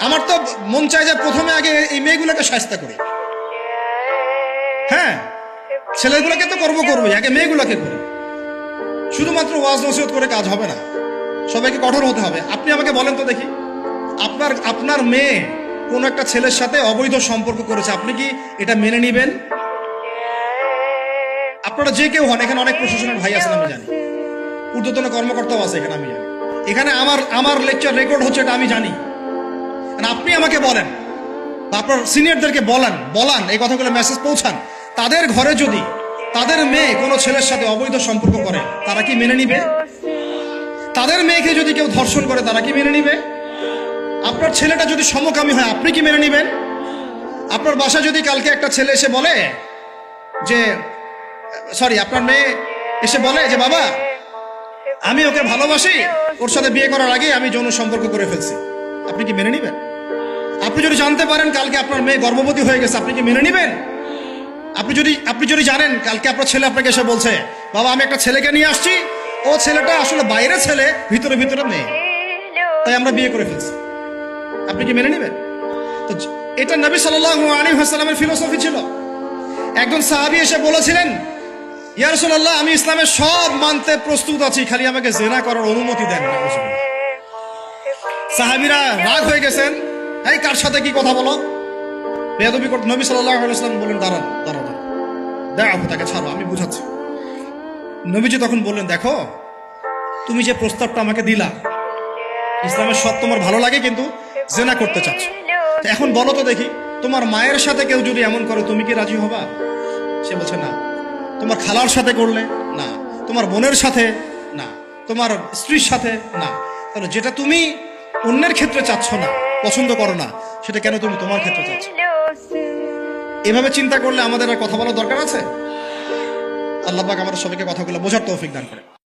আমার তো মন চায় যে প্রথমে আগে এই মেয়েগুলোকে শায়েস্তা করি। হ্যাঁ, ছেলেগুলোকে তো করবোই, আগে মেয়েগুলোকে করি। শুধুমাত্র ওয়াজ নসিহত করে কাজ হবে না, সবাইকে কঠোর হতে হবে। আপনি আমাকে বলেন তো দেখি, আপনার মেয়ে কোন একটা ছেলের সাথে অবৈধ সম্পর্ক করেছে, আপনি কি এটা মেনে নিবেন? আপনারা যে কেউ হন, এখানে অনেক প্রশাসনের ভাই আছেন, আমি জানি, ঊর্ধ্বতন কর্মকর্তাও আছে এখানে, আমি জানি। এখানে আমার লেকচার রেকর্ড হচ্ছে, এটা আমি জানি। আপনি আমাকে বলেন বা আপনার সিনিয়রদেরকে বলান এই কথাগুলো মেসেজ পৌঁছান, তাদের ঘরে যদি তাদের মেয়ে কোনো ছেলের সাথে অবৈধ সম্পর্ক করে, তারা কি মেনে নিবে? তাদের মেয়েকে যদি কেউ ধর্ষণ করে, তারা কি মেনে নিবে? আপনার ছেলেটা যদি সমকামী হয়, আপনি কি মেনে নিবেন? আপনার বাসায় যদি কালকে একটা ছেলে এসে বলে যে আপনার মেয়ে এসে বলে যে বাবা, আমি ওকে ভালোবাসি, ওর সাথে বিয়ে করার আগে আমি যৌন সম্পর্ক করে ফেলছি, আপনি কি মেনে নিবেন? আপনি যদি জানতে পারেন কালকে আপনার মেয়ে গর্ভবতী হয়ে গেছে, আপনি কি মেনে নিবেন? আপনি যদি জানেন কালকে আপনার ছেলে আপনাকে এসে বলছে বাবা, আমি একটা ছেলেকে নিয়ে আসছি, ও ছেলেটা আসলে বাইরে ছেলে, ভিতরে মেয়ে, তাই আমরা বিয়ে করে ফেলছি, আপনি কি মেনে নিবেন? তো এটা নবী সাল্লাল্লাহু আলাইহি ওয়াসাল্লামের ফিলোসফি ছিল। একজন সাহাবী এসে বলেছিলেন, ইয়া রাসূলুল্লাহ, আমি ইসলামের সব মানতে প্রস্তুত আছি, খালি আমাকে জিনা করার অনুমতি দেন না। সাহাবীরা রাগ হয়ে গেছেন, এই কার সাথে কি কথা বলো, বেয়াদবি করতে। নবী সাল্লাল্লাহু আলাইহি ওয়াসাল্লাম বললেন, দাঁড়ান, দেখো তাকে ছাড়ো, আমি বুঝাচ্ছি। নবীজি তখন বললেন, দেখো, তুমি যে প্রস্তাবটা আমাকে দিলা, ইসলামের সব তোমার ভালো লাগে, কিন্তু জিনা করতে চাচ্ছ, এখন বলো তো দেখি, তোমার মায়ের সাথে কেউ যদি এমন করে, তুমি কি রাজি হবা? সে বলছে না। তোমার খালার সাথে করলে না, তোমার বোনের সাথে না, তোমার স্ত্রীর সাথে না, তাহলে যেটা তুমি অন্যের ক্ষেত্রে চাচ্ছ না, পছন্দ করো না, সেটা কেন তুমি তোমার ক্ষেত্রে চাচ্ছ? এভাবে চিন্তা করলে আমাদের আর কথা বলার দরকার আছে? আল্লাহ পাক আমাদের সবাইকে কথাগুলো বোঝার তৌফিক দান করে।